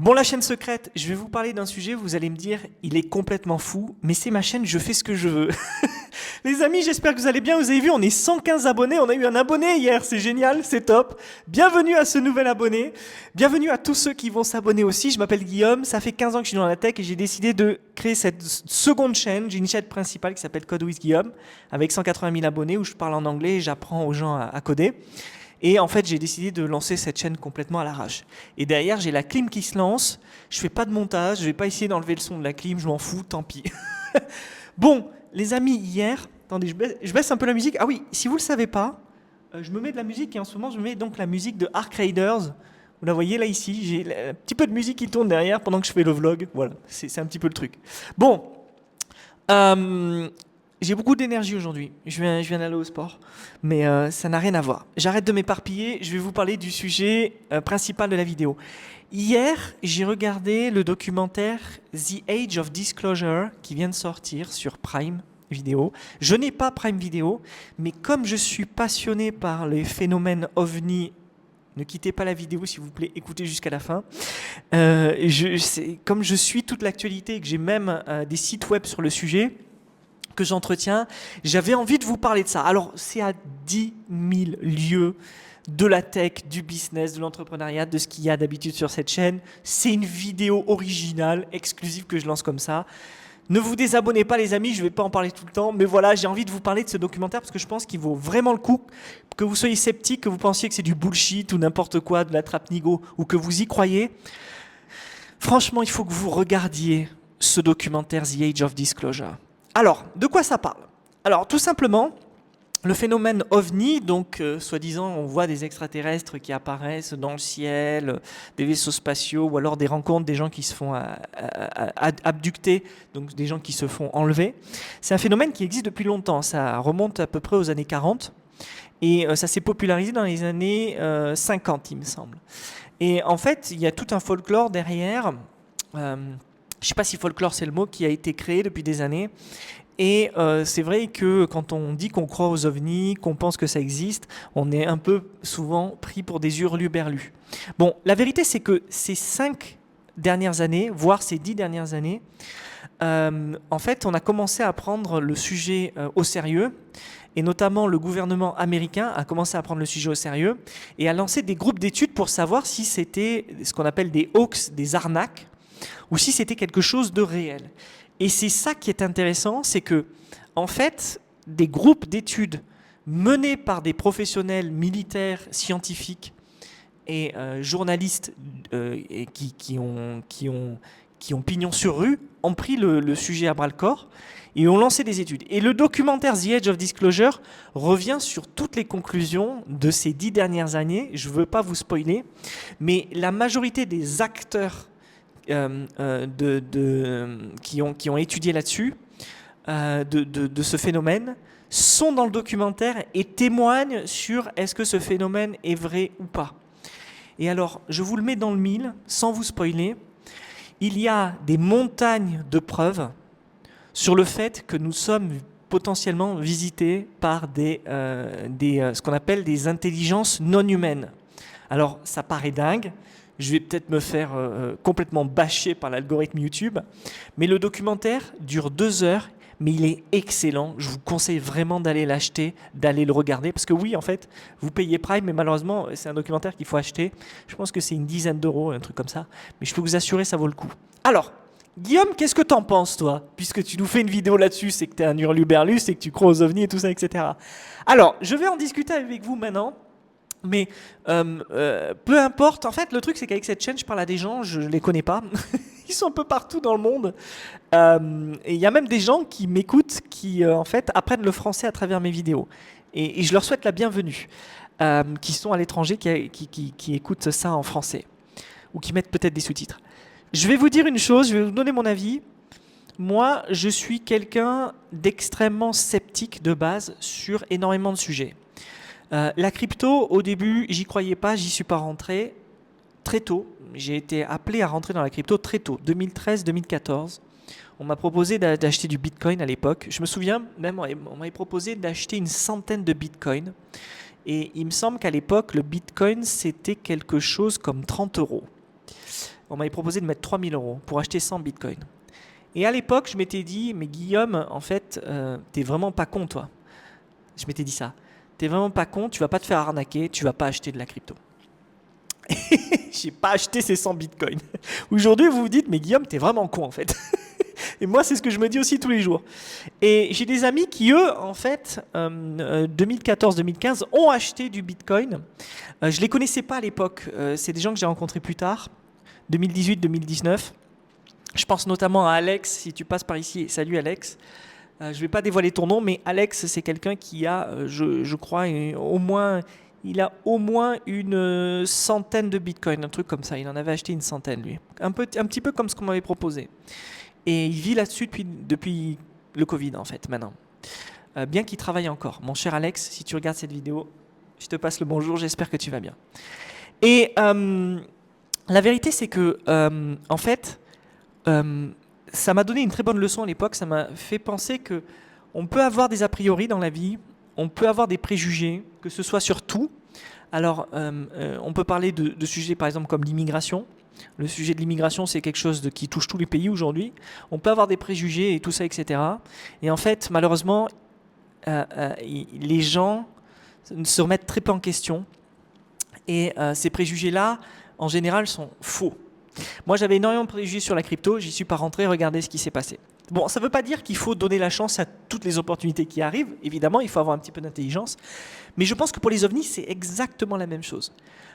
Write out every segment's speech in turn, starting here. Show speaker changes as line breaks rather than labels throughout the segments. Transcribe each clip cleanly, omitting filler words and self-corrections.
Bon, la chaîne secrète, je vais vous parler d'un sujet, vous allez me dire, il est complètement fou, mais c'est ma chaîne, je fais ce que je veux. Les amis, j'espère que vous allez bien, vous avez vu, on est 115 abonnés, on a eu un abonné hier, c'est génial, c'est top. Bienvenue à ce nouvel abonné, bienvenue à tous ceux qui vont s'abonner aussi, je m'appelle Guillaume, ça fait 15 ans que je suis dans la tech et j'ai décidé de créer cette seconde chaîne, j'ai une chaîne principale qui s'appelle Code with Guillaume, avec 180 000 abonnés où je parle en anglais et j'apprends aux gens à coder. Et en fait, j'ai décidé de lancer cette chaîne complètement à l'arrache. Et derrière, j'ai la clim qui se lance. Je fais pas de montage, je vais pas essayer d'enlever le son de la clim, je m'en fous, tant pis. Bon, les amis, hier, attendez, je baisse un peu la musique. Ah oui, si vous le savez pas, je me mets de la musique et en ce moment, je me mets donc la musique de Ark Raiders. Vous la voyez là ici, j'ai un petit peu de musique qui tourne derrière pendant que je fais le vlog. Voilà, c'est un petit peu le truc. Bon, j'ai beaucoup d'énergie aujourd'hui. Je viens d'aller au sport, mais ça n'a rien à voir. J'arrête de m'éparpiller. Je vais vous parler du sujet principal de la vidéo. Hier, j'ai regardé le documentaire The Age of Disclosure qui vient de sortir sur Prime Video. Je n'ai pas Prime Video, mais comme je suis passionné par les phénomènes ovni, ne quittez pas la vidéo s'il vous plaît, écoutez jusqu'à la fin. Comme je suis toute l'actualité et que j'ai même des sites web sur le sujet que j'entretiens, j'avais envie de vous parler de ça. Alors, c'est à 10 000 lieues de la tech, du business, de l'entrepreneuriat, de ce qu'il y a d'habitude sur cette chaîne. C'est une vidéo originale, exclusive que je lance comme ça. Ne vous désabonnez pas les amis, je ne vais pas en parler tout le temps, mais voilà, j'ai envie de vous parler de ce documentaire parce que je pense qu'il vaut vraiment le coup, que vous soyez sceptique, que vous pensiez que c'est du bullshit ou n'importe quoi, de la trappe-nigo, ou que vous y croyez. Franchement, il faut que vous regardiez ce documentaire The Age of Disclosure. Alors, de quoi ça parle? Alors, tout simplement, le phénomène OVNI, donc soi-disant on voit des extraterrestres qui apparaissent dans le ciel, des vaisseaux spatiaux, ou alors des rencontres des gens qui se font abducter, donc des gens qui se font enlever. C'est un phénomène qui existe depuis longtemps, ça remonte à peu près aux années 40, et ça s'est popularisé dans les années 50, il me semble. Et en fait, il y a tout un folklore derrière. Je ne sais pas si folklore c'est le mot, qui a été créé depuis des années. Et c'est vrai que quand on dit qu'on croit aux ovnis, qu'on pense que ça existe, on est un peu souvent pris pour des hurluberlus. Bon, la vérité c'est que ces 5 dernières années, voire ces 10 dernières années, en fait on a commencé à prendre le sujet au sérieux. Et notamment le gouvernement américain a commencé à prendre le sujet au sérieux et a lancé des groupes d'études pour savoir si c'était ce qu'on appelle des hoax, des arnaques, ou si c'était quelque chose de réel. Et c'est ça qui est intéressant, c'est que, en fait, des groupes d'études menés par des professionnels militaires, scientifiques et journalistes et qui ont pignon sur rue, ont pris le sujet à bras-le-corps et ont lancé des études. Et le documentaire The Age of Disclosure revient sur toutes les conclusions de ces 10 dernières années. Je ne veux pas vous spoiler, mais la majorité des acteurs qui ont étudié là-dessus, de ce phénomène, sont dans le documentaire et témoignent sur est-ce que ce phénomène est vrai ou pas. Et alors, je vous le mets dans le mille, sans vous spoiler, il y a des montagnes de preuves sur le fait que nous sommes potentiellement visités par ce qu'on appelle des intelligences non humaines. Alors, ça paraît dingue. Je vais peut-être me faire complètement bâcher par l'algorithme YouTube. Mais le documentaire dure 2 heures, mais il est excellent. Je vous conseille vraiment d'aller l'acheter, d'aller le regarder. Parce que oui, en fait, vous payez Prime, mais malheureusement, c'est un documentaire qu'il faut acheter. Je pense que c'est une dizaine d'euros, un truc comme ça. Mais je peux vous assurer, ça vaut le coup. Alors, Guillaume, qu'est-ce que t'en penses, toi? Puisque tu nous fais une vidéo là-dessus, c'est que t'es un hurluberlu, c'est que tu crois aux ovnis et tout ça, etc. Alors, je vais en discuter avec vous maintenant. Mais peu importe, en fait le truc c'est qu'avec cette chaîne je parle à des gens, je les connais pas, ils sont un peu partout dans le monde et il y a même des gens qui m'écoutent qui en fait apprennent le français à travers mes vidéos et je leur souhaite la bienvenue, qui sont à l'étranger, qui écoutent ça en français ou qui mettent peut-être des sous-titres. Je vais vous dire une chose, je vais vous donner mon avis. Moi je suis quelqu'un d'extrêmement sceptique de base sur énormément de sujets. La crypto, au début, j'y croyais pas, j'y suis pas rentré très tôt. J'ai été appelé à rentrer dans la crypto très tôt, 2013-2014. On m'a proposé d'acheter du Bitcoin à l'époque. Je me souviens, même, on m'avait proposé d'acheter une centaine de Bitcoin. Et il me semble qu'à l'époque, le Bitcoin, c'était quelque chose comme 30 euros. on m'avait proposé de mettre 3000 euros pour acheter 100 bitcoins. Et à l'époque, je m'étais dit, mais Guillaume, en fait, t'es vraiment pas con, toi. Je m'étais dit ça. T'es vraiment pas con, tu vas pas te faire arnaquer, tu vas pas acheter de la crypto. J'ai pas acheté ces 100 bitcoins. Aujourd'hui, vous vous dites, mais Guillaume, t'es vraiment con, en fait. Et moi, c'est ce que je me dis aussi tous les jours. Et j'ai des amis qui, eux, en fait, 2014-2015, ont acheté du bitcoin. Je les connaissais pas à l'époque. C'est des gens que j'ai rencontrés plus tard, 2018-2019. Je pense notamment à Alex, si tu passes par ici. Salut Alex. Je ne vais pas dévoiler ton nom, mais Alex, c'est quelqu'un qui a, je crois, il a au moins une centaine de bitcoins, un truc comme ça. Il en avait acheté une centaine, lui. Un petit peu comme ce qu'on m'avait proposé. Et il vit là-dessus depuis le Covid, en fait, maintenant. Bien qu'il travaille encore. Mon cher Alex, si tu regardes cette vidéo, je te passe le bonjour, j'espère que tu vas bien. Et la vérité, c'est que, en fait, ça m'a donné une très bonne leçon à l'époque. Ça m'a fait penser que on peut avoir des a priori dans la vie, on peut avoir des préjugés, que ce soit sur tout. Alors, on peut parler de sujets, par exemple, comme l'immigration. Le sujet de l'immigration, c'est quelque chose qui touche tous les pays aujourd'hui. On peut avoir des préjugés et tout ça, etc. Et en fait, malheureusement, les gens se remettent très peu en question. Et ces préjugés-là, en général, sont faux. Moi, j'avais énormément de préjugés sur la crypto, j'y suis pas rentré, regardez ce qui s'est passé. Bon, ça ne veut pas dire qu'il faut donner la chance à toutes les opportunités qui arrivent, évidemment, il faut avoir un petit peu d'intelligence, mais je pense que pour les ovnis, c'est exactement la même chose.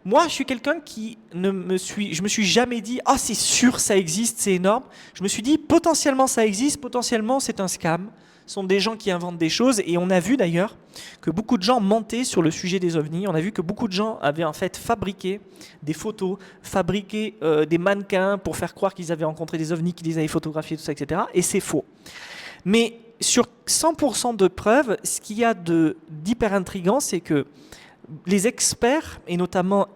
Moi, je suis quelqu'un qui je me suis jamais dit « Ah, c'est sûr, ça existe, c'est énorme ». Je me suis dit « Potentiellement, ça existe, potentiellement, c'est un scam ». Ce sont des gens qui inventent des choses, et on a vu d'ailleurs que beaucoup de gens mentaient sur le sujet des ovnis. On a vu que beaucoup de gens avaient en fait fabriqué des photos, fabriqué des mannequins pour faire croire qu'ils avaient rencontré des ovnis, qu'ils les avaient photographiés, tout ça, etc. Et c'est faux. Mais sur 100% de preuves, ce qu'il y a d'hyper intriguant, c'est que les experts, et notamment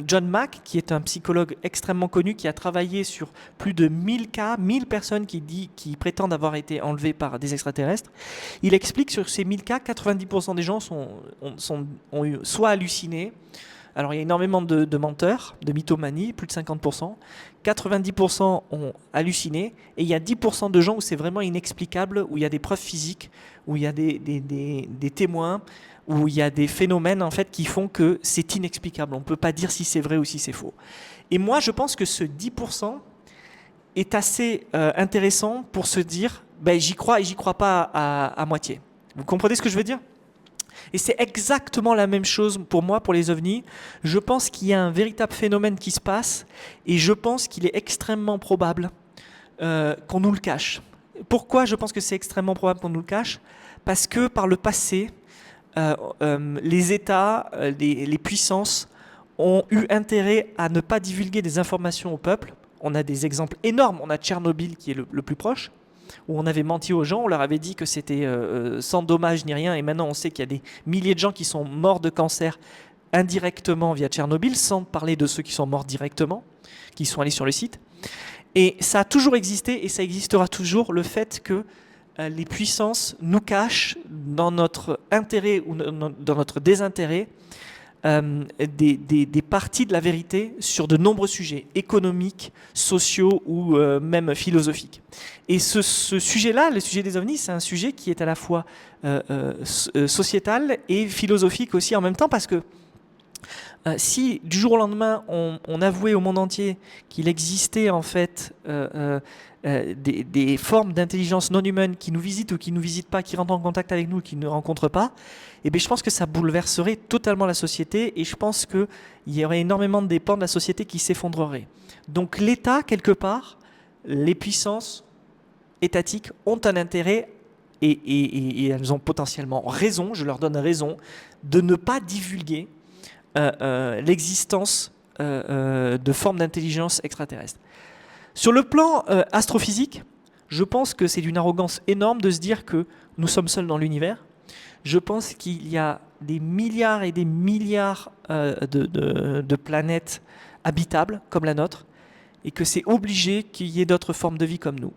John Mack, qui est un psychologue extrêmement connu, qui a travaillé sur plus de 1000 cas, 1000 personnes qui prétendent avoir été enlevées par des extraterrestres, il explique sur ces 1000 cas, 90% des gens ont eu soit halluciné. Alors il y a énormément de menteurs, de mythomanie, plus de 50%. 90% ont halluciné, et il y a 10% de gens où c'est vraiment inexplicable, où il y a des preuves physiques, où il y a des témoins, où il y a des phénomènes en fait qui font que c'est inexplicable. On ne peut pas dire si c'est vrai ou si c'est faux. Et moi, je pense que ce 10% est assez intéressant pour se dire ben, j'y crois et j'y crois pas à moitié. Vous comprenez ce que je veux dire ? Et c'est exactement la même chose pour moi, pour les ovnis. Je pense qu'il y a un véritable phénomène qui se passe, et je pense qu'il est extrêmement probable qu'on nous le cache. Pourquoi je pense que c'est extrêmement probable qu'on nous le cache ? Parce que par le passé, les États, les puissances ont eu intérêt à ne pas divulguer des informations au peuple. On a des exemples énormes. On a Tchernobyl qui est le plus proche, où on avait menti aux gens, on leur avait dit que c'était sans dommage ni rien, et maintenant on sait qu'il y a des milliers de gens qui sont morts de cancer indirectement via Tchernobyl, sans parler de ceux qui sont morts directement, qui sont allés sur le site. Et ça a toujours existé, et ça existera toujours, le fait que les puissances nous cachent, dans notre intérêt ou dans notre désintérêt, des parties de la vérité sur de nombreux sujets économiques, sociaux ou même philosophiques. Et ce sujet-là, le sujet des ovnis, c'est un sujet qui est à la fois sociétal et philosophique aussi en même temps, parce que si du jour au lendemain on avouait au monde entier qu'il existait en fait des formes d'intelligence non humaine qui nous visitent ou qui ne nous visitent pas, qui rentrent en contact avec nous ou qui ne nous rencontrent pas, eh bien, je pense que ça bouleverserait totalement la société, et je pense qu'il y aurait énormément de pans de la société qui s'effondreraient. Donc l'État, quelque part, les puissances étatiques ont un intérêt, et elles ont potentiellement raison, je leur donne raison, de ne pas divulguer l'existence de formes d'intelligence extraterrestre. Sur le plan astrophysique, je pense que c'est d'une arrogance énorme de se dire que nous sommes seuls dans l'univers. Je pense qu'il y a des milliards et des milliards de planètes habitables comme la nôtre, et que c'est obligé qu'il y ait d'autres formes de vie comme nous.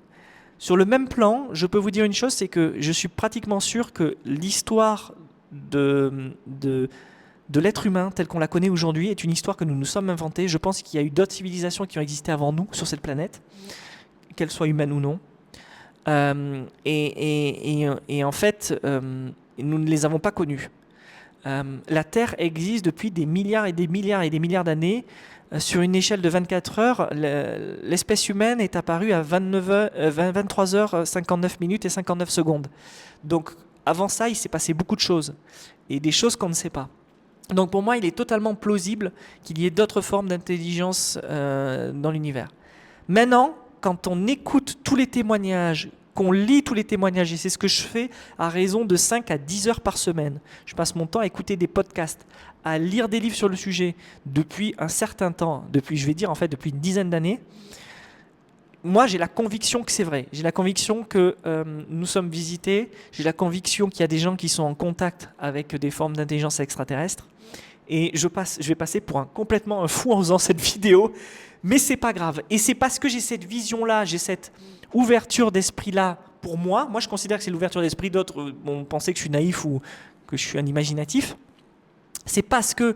Sur le même plan, je peux vous dire une chose, c'est que je suis pratiquement sûr que l'histoire de de l'être humain tel qu'on la connaît aujourd'hui est une histoire que nous nous sommes inventée. Je pense qu'il y a eu d'autres civilisations qui ont existé avant nous sur cette planète, qu'elles soient humaines ou non. Et en fait, nous ne les avons pas connues. La Terre existe depuis des milliards et des milliards et des milliards d'années. Sur une échelle de 24 heures, l'espèce humaine est apparue à 23h59 minutes et 59 secondes. Donc avant ça, il s'est passé beaucoup de choses, et des choses qu'on ne sait pas. Donc pour moi, il est totalement plausible qu'il y ait d'autres formes d'intelligence dans l'univers. Maintenant, quand on écoute tous les témoignages, qu'on lit tous les témoignages, et c'est ce que je fais à raison de 5 à 10 heures par semaine. Je passe mon temps à écouter des podcasts, à lire des livres sur le sujet depuis un certain temps, depuis une dizaine d'années. Moi, j'ai la conviction que c'est vrai. J'ai la conviction que nous sommes visités. J'ai la conviction qu'il y a des gens qui sont en contact avec des formes d'intelligence extraterrestre. Et je vais passer pour complètement un fou en faisant cette vidéo, mais c'est pas grave. Et c'est parce que j'ai cette vision-là, j'ai cette ouverture d'esprit-là pour moi. Moi, je considère que c'est l'ouverture d'esprit. D'autres vont penser que je suis naïf ou que je suis un imaginatif. C'est parce que,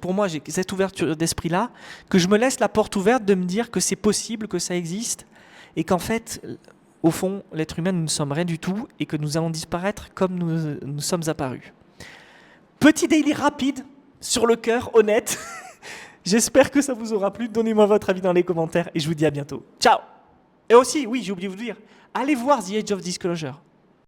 pour moi, j'ai cette ouverture d'esprit-là que je me laisse la porte ouverte de me dire que c'est possible, que ça existe, et qu'en fait, au fond, l'être humain, nous ne sommes rien du tout, et que nous allons disparaître comme nous sommes apparus. Petit daily rapide, sur le cœur, honnête. J'espère que ça vous aura plu. Donnez-moi votre avis dans les commentaires, et je vous dis à bientôt. Ciao! Et aussi, oui, j'ai oublié de vous dire, allez voir The Age of Disclosure.